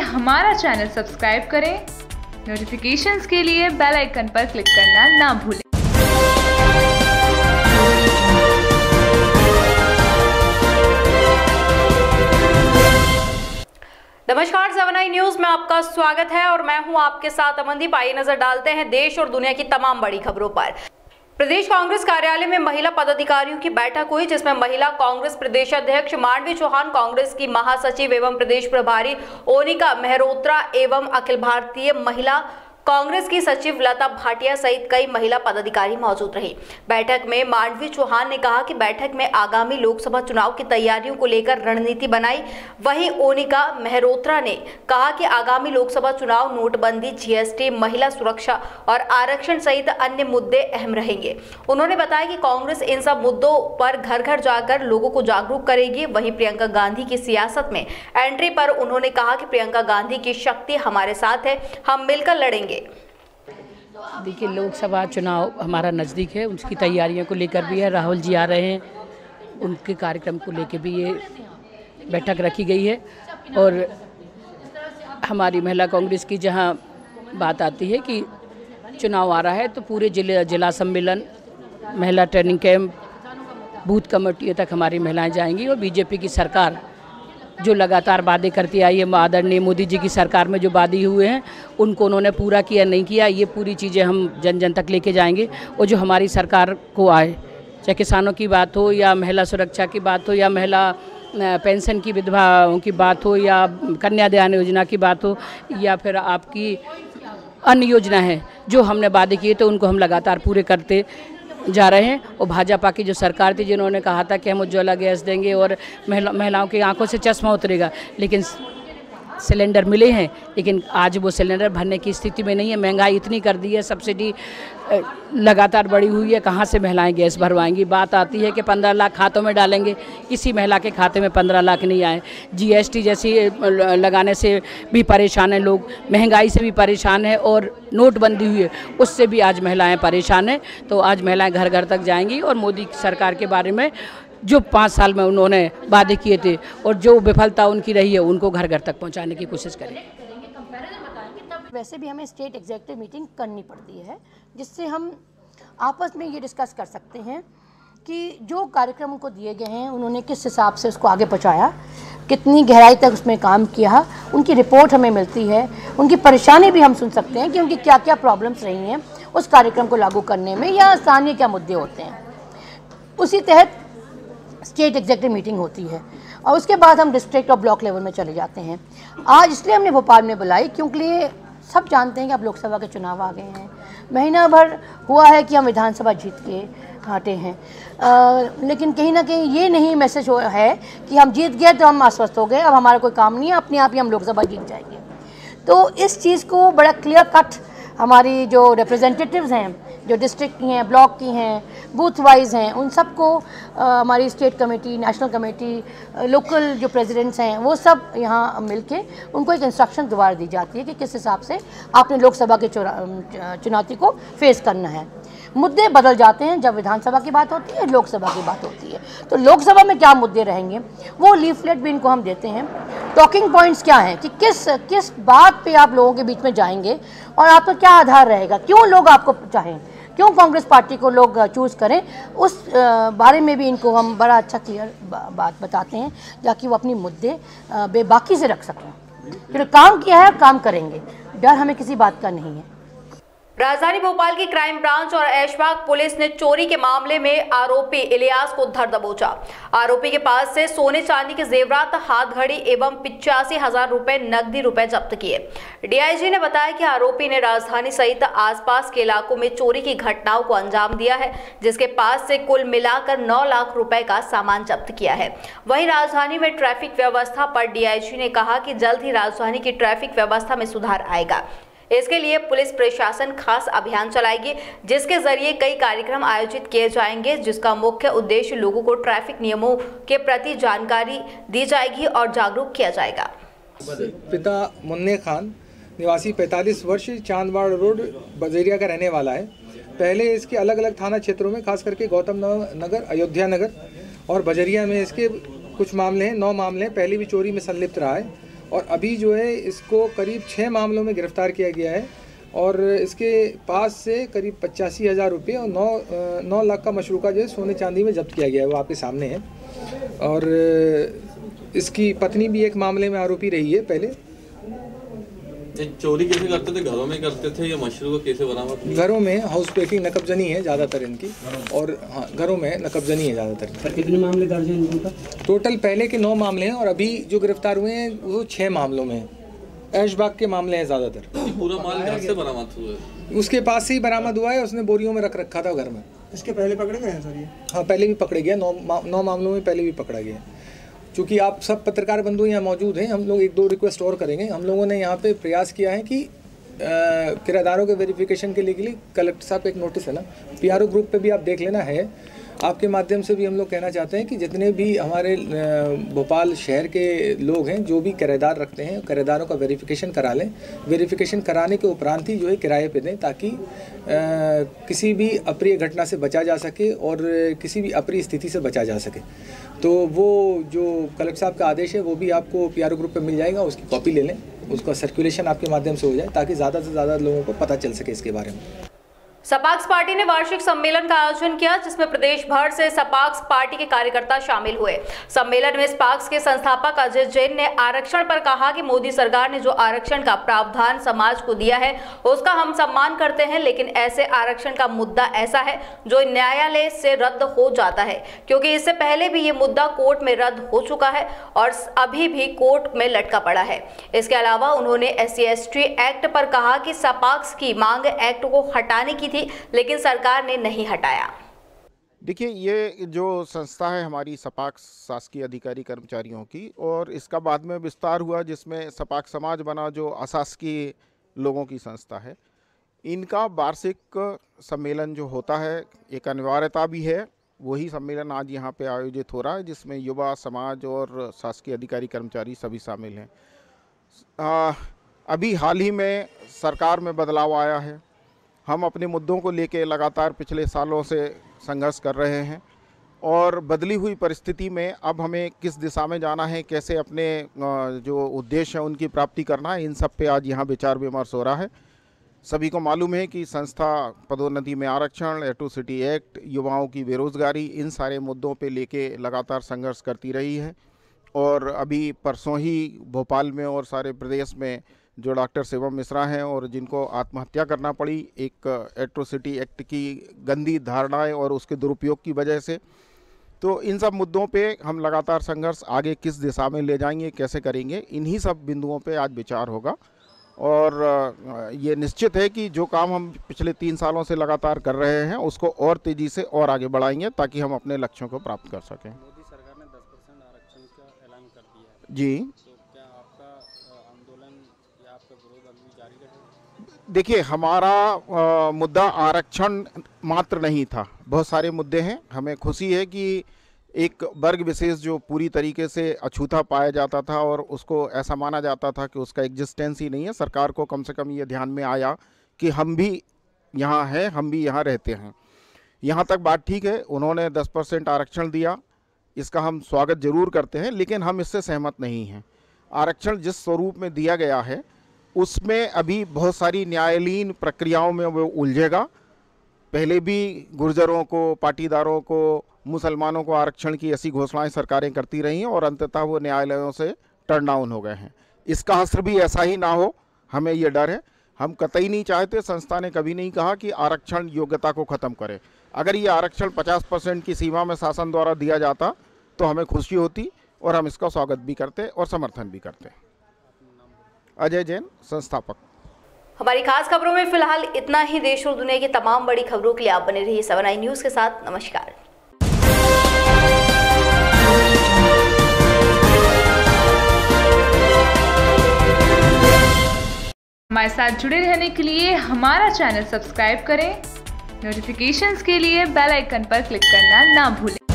हमारा channel subscribe करें। Notifications के लिए बेल आइकन पर क्लिक करना ना भूलें। नमस्कार, 7i न्यूज में आपका स्वागत है और मैं हूं आपके साथ अमनदीप। आइए नजर डालते हैं देश और दुनिया की तमाम बड़ी खबरों पर। प्रदेश कांग्रेस कार्यालय में महिला पदाधिकारियों की बैठक हुई, जिसमें महिला कांग्रेस प्रदेश अध्यक्ष मांडवी चौहान, कांग्रेस की महासचिव एवं प्रदेश प्रभारी ओनिका मेहरोत्रा एवं अखिल भारतीय महिला कांग्रेस की सचिव लता भाटिया सहित कई महिला पदाधिकारी मौजूद रही। बैठक में मांडवी चौहान ने कहा कि बैठक में आगामी लोकसभा चुनाव की तैयारियों को लेकर रणनीति बनाई। वहीं ओनिका मेहरोत्रा ने कहा कि आगामी लोकसभा चुनाव नोटबंदी, जीएसटी, महिला सुरक्षा और आरक्षण सहित अन्य मुद्दे अहम रहेंगे। उन्होंने बताया कि कांग्रेस इन सब मुद्दों पर घर घर जाकर लोगों को जागरूक करेगी। वहीं प्रियंका गांधी की सियासत में एंट्री पर उन्होंने कहा कि प्रियंका गांधी की शक्ति हमारे साथ है, हम मिलकर लड़ेंगे। देखिए, लोकसभा चुनाव हमारा नज़दीक है, उसकी तैयारियों को लेकर भी है। राहुल जी आ रहे हैं, उनके कार्यक्रम को लेकर भी ये बैठक रखी गई है। और हमारी महिला कांग्रेस की जहां बात आती है कि चुनाव आ रहा है, तो पूरे जिला सम्मेलन, महिला ट्रेनिंग कैंप, बूथ कमेटियों तक हमारी महिलाएं जाएंगी। और बीजेपी की सरकार जो लगातार वादे करती आई है, आदरणीय मोदी जी की सरकार में जो वादे हुए हैं उनको उन्होंने पूरा किया नहीं किया, ये पूरी चीज़ें हम जन जन तक लेके जाएंगे। और जो हमारी सरकार को आए, चाहे किसानों की बात हो या महिला सुरक्षा की बात हो या महिला पेंशन की विधवाओं की बात हो या कन्यादान योजना की बात हो या फिर आपकी अन्य योजना है जो हमने वादे किए, तो उनको हम लगातार पूरे करते जा रहे हैं। और भाजपा की जो सरकार थी, जिन्होंने कहा था कि हम उज्ज्वला गैस देंगे और महिलाओं की आंखों से चश्मा उतरेगा, लेकिन सिलेंडर मिले हैं, लेकिन आज वो सिलेंडर भरने की स्थिति में नहीं है। महंगाई इतनी कर दी है, सब्सिडी लगातार बढ़ी हुई है, कहाँ से महिलाएं गैस भरवाएंगी। बात आती है कि 15 लाख खातों में डालेंगे, किसी महिला के खाते में 15 लाख नहीं आए। जीएसटी जैसी लगाने से भी परेशान हैं लोग, महंगाई से भी परेशान है और नोटबंदी हुई है, उससे भी आज महिलाएं परेशान हैं। तो आज महिलाएं घर घर तक जाएंगी और मोदी सरकार के बारे में जो 5 साल में उन्होंने वादे किए थे और जो विफलता उनकी रही है, उनको घर घर तक पहुंचाने की कोशिश करेंगे। वैसे भी हमें स्टेट एग्जीक्यूटिव मीटिंग करनी पड़ती है, जिससे हम आपस में ये डिस्कस कर सकते हैं कि जो कार्यक्रम उनको दिए गए हैं उन्होंने किस हिसाब से उसको आगे पहुंचाया, कितनी गहराई तक उसमें काम किया, उनकी रिपोर्ट हमें मिलती है। उनकी परेशानी भी हम सुन सकते हैं कि उनकी क्या क्या प्रॉब्लम्स रही हैं उस कार्यक्रम को लागू करने में या स्थानीय क्या मुद्दे होते हैं। उसी तहत स्टेट एग्जीक्यूटिव मीटिंग होती है और उसके बाद हम डिस्ट्रिक्ट और ब्लॉक लेवल में चले जाते हैं। आज इसलिए हमने भोपाल में बुलाई क्योंकि सब जानते हैं कि अब लोकसभा के चुनाव आ गए हैं। महीना भर हुआ है कि हम विधानसभा जीत के हटे हैं, लेकिन कहीं ना कहीं ये नहीं मैसेज है कि हम जीत गए तो हम आश्वस्त हो गए, अब हमारा कोई काम नहीं है, अपने आप ही हम लोकसभा जीत जाएंगे। तो इस चीज़ को बड़ा क्लियर कट हमारी जो रिप्रेजेंटेटिव्स हैं, जो डिस्ट्रिक्ट की हैं, ब्लॉक की हैं, बूथ वाइज हैं, उन सबको हमारी state committee, national committee, local जो प्रेसिडेंट्स हैं, वो सब यहाँ मिलके उनको एक इंस्ट्रक्शन दोबारा दी जाती है कि किस हिसाब से आपने लोकसभा के चुनौती को फेस करना है। मुद्दे बदल जाते हैं जब विधानसभा की बात होती है, लोकसभा की बात होती है। तो लोकसभा में क्या मुद्दे रहेंगे वो लीफलेट भी इनको हम देते हैं। टॉकिंग पॉइंट्स क्या हैं कि किस बात पे आप लोगों के बीच में जाएंगे और आपका क्या आधार रहेगा, क्यों लोग आपको चाहें, क्यों कांग्रेस पार्टी को लोग चूज़ करें, उस बारे में भी इनको हम बड़ा अच्छा क्लियर बात बताते हैं ताकि वो अपनी मुद्दे बेबाकी से रख सकें। फिर काम किया है, काम करेंगे, डर हमें किसी बात का नहीं है। राजधानी भोपाल की क्राइम ब्रांच और ऐशबाग पुलिस ने चोरी के मामले में आरोपी इलियास को धर दबोचा। आरोपी के पास से सोने चांदी के जेवरात, हाथ घड़ी एवं 85,000 रुपए नकदी रुपए जब्त किए। डीआईजी ने बताया कि आरोपी ने राजधानी सहित आसपास के इलाकों में चोरी की घटनाओं को अंजाम दिया है, जिसके पास से कुल मिलाकर 9 लाख रुपए का सामान जब्त किया है। वहीं राजधानी में ट्रैफिक व्यवस्था पर डीआईजी ने कहा कि जल्द ही राजधानी की ट्रैफिक व्यवस्था में सुधार आएगा। इसके लिए पुलिस प्रशासन खास अभियान चलाएगी, जिसके जरिए कई कार्यक्रम आयोजित किए जाएंगे, जिसका मुख्य उद्देश्य लोगों को ट्रैफिक नियमों के प्रति जानकारी दी जाएगी और जागरूक किया जाएगा। पिता मुन्ने खान निवासी 45 वर्ष, चांदवाड़ रोड, बजेरिया का रहने वाला है। पहले इसके अलग अलग थाना क्षेत्रों में, खास करके गौतम नगर, अयोध्या नगर और बजरिया में इसके कुछ मामले हैं, 9 मामले हैं, पहले भी चोरी में संलिप्त रहा है। और अभी जो है इसको करीब 6 मामलों में गिरफ्तार किया गया है और इसके पास से करीब 85,000 रुपये और 9 लाख का मशरूका जो है सोने चांदी में जब्त किया गया है, वो आपके सामने है। और इसकी पत्नी भी एक मामले में आरोपी रही है पहले। चोरी कैसे करते थे, घरों में करते थे या मशरूका कैसे बरामद? घरों में हाउस ब्रेकिंग, नकबजनी है ज़्यादातर इनकी, और हाँ घरों में नकबजनी है ज़्यादातर। सर कितने मामले दर्ज हैं इनका? टोटल पहले के 9 मामले हैं और अभी जो गिरफ्तार हुए हैं वो 6 मामलों में हैं। ऐशबाग के मामले हैं ज़्यादातर। पूरा माल घर से बरामद हुआ है? उसके पास से ही बरामद हुआ है, उसने बोरियों में रख रखा था घर में। इसके पहले पकड़े गए हैं सर ये? हाँ पहले भी पकड़े गए, 9 मामलों में पहले भी पकड़ा गया। चूँकि आप सब पत्रकार बंधु यहाँ मौजूद हैं, हम लोग 1-2 रिक्वेस्ट और करेंगे। हम लोगों ने यहाँ पे प्रयास किया है कि किराएदारों के वेरिफिकेशन के लिए कलेक्टर साहब एक नोटिस है ना, PRO ग्रुप पे भी आप देख लेना है। आपके माध्यम से भी हम लोग कहना चाहते हैं कि जितने भी हमारे भोपाल शहर के लोग हैं जो भी किराएदार रखते हैं, किराएदारों का वेरिफिकेशन करा लें। वेरिफिकेशन कराने के उपरांत ही जो है किराए पे दें, ताकि किसी भी अप्रिय घटना से बचा जा सके और किसी भी अप्रिय स्थिति से बचा जा सके। तो वो जो कलेक्टर साहब का आदेश है वो भी आपको PRO ग्रुप पे मिल जाएगा, उसकी कॉपी ले लें, उसका सर्कुलेशन आपके माध्यम से हो जाए ताकि ज़्यादा से ज़्यादा लोगों को पता चल सके इसके बारे में। सपाक्स पार्टी ने वार्षिक सम्मेलन का आयोजन किया, जिसमें प्रदेश भर से सपाक्स पार्टी के कार्यकर्ता शामिल हुए। सम्मेलन में सपाक्स के संस्थापक अजय जैन ने आरक्षण पर कहा कि मोदी सरकार ने जो आरक्षण का प्रावधान समाज को दिया है उसका हम सम्मान करते हैं, लेकिन ऐसे आरक्षण का मुद्दा ऐसा है जो न्यायालय से रद्द हो जाता है, क्योंकि इससे पहले भी ये मुद्दा कोर्ट में रद्द हो चुका है और अभी भी कोर्ट में लटका पड़ा है। इसके अलावा उन्होंने SC/ST एक्ट पर कहा कि सपाक्स की मांग एक्ट को हटाने की थी, लेकिन सरकार ने नहीं हटाया। देखिए, ये जो संस्था है हमारी सपाक्स शासकीय अधिकारी कर्मचारियों की, और इसका बाद में विस्तार हुआ जिसमें सपाक समाज बना जो अशासकीय लोगों की संस्था है। इनका वार्षिक सम्मेलन जो होता है एक अनिवार्यता भी है, वही सम्मेलन आज यहाँ पे आयोजित हो रहा है जिसमें युवा समाज और शासकीय अधिकारी कर्मचारी सभी शामिल हैं। अभी हाल ही में सरकार में बदलाव आया है। हम अपने मुद्दों को लेकर लगातार पिछले सालों से संघर्ष कर रहे हैं और बदली हुई परिस्थिति में अब हमें किस दिशा में जाना है, कैसे अपने जो उद्देश्य हैं उनकी प्राप्ति करना है, इन सब पे आज यहाँ विचार विमर्श हो रहा है। सभी को मालूम है कि संस्था पदोन्नति में आरक्षण, एट्रोसिटी एक्ट, युवाओं की बेरोजगारी, इन सारे मुद्दों पे लेके लगातार संघर्ष करती रही है। और अभी परसों ही भोपाल में और सारे प्रदेश में जो डॉक्टर शिवम मिश्रा हैं और जिनको आत्महत्या करना पड़ी एक एट्रोसिटी एक्ट की गंदी धारणाएं और उसके दुरुपयोग की वजह से, तो इन सब मुद्दों पे हम लगातार संघर्ष आगे किस दिशा में ले जाएंगे, कैसे करेंगे, इन्हीं सब बिंदुओं पे आज विचार होगा। और ये निश्चित है कि जो काम हम पिछले 3 सालों से लगातार कर रहे हैं उसको और तेज़ी से और आगे बढ़ाएंगे ताकि हम अपने लक्ष्यों को प्राप्त कर सकें। मोदी सरकार ने 10% आरक्षण का ऐलान कर दिया है जी, तो क्या आपका आंदोलन या आपका विरोध अभी जारी रहेगा? देखिए, हमारा मुद्दा आरक्षण मात्र नहीं था, बहुत सारे मुद्दे हैं। हमें खुशी है कि एक वर्ग विशेष जो पूरी तरीके से अछूता पाया जाता था और उसको ऐसा माना जाता था कि उसका एग्जिस्टेंस ही नहीं है, सरकार को कम से कम ये ध्यान में आया कि हम भी यहाँ हैं, हम भी यहाँ रहते हैं। यहाँ तक बात ठीक है, उन्होंने 10% आरक्षण दिया, इसका हम स्वागत जरूर करते हैं, लेकिन हम इससे सहमत नहीं हैं। आरक्षण जिस स्वरूप में दिया गया है उसमें अभी बहुत सारी न्यायालयीन प्रक्रियाओं में वो उलझेगा। पहले भी गुर्जरों को, पाटीदारों को, मुसलमानों को आरक्षण की ऐसी घोषणाएं सरकारें करती रही हैं और अंततः वो न्यायालयों से टर्न डाउन हो गए हैं। इसका असर भी ऐसा ही ना हो, हमें ये डर है। हम कतई नहीं चाहते, संस्था ने कभी नहीं कहा कि आरक्षण योग्यता को ख़त्म करे। अगर ये आरक्षण 50% की सीमा में शासन द्वारा दिया जाता तो हमें खुशी होती और हम इसका स्वागत भी करते और समर्थन भी करते। अजय जैन, संस्थापक। हमारी खास खबरों में फिलहाल इतना ही। देश और दुनिया की तमाम बड़ी खबरों के लिए आप बने रहिए 7 न्यूज़ के साथ। नमस्कार। हमारे साथ जुड़े रहने के लिए हमारा चैनल सब्सक्राइब करें। नोटिफिकेशंस के लिए बेल आइकन पर क्लिक करना ना भूलें।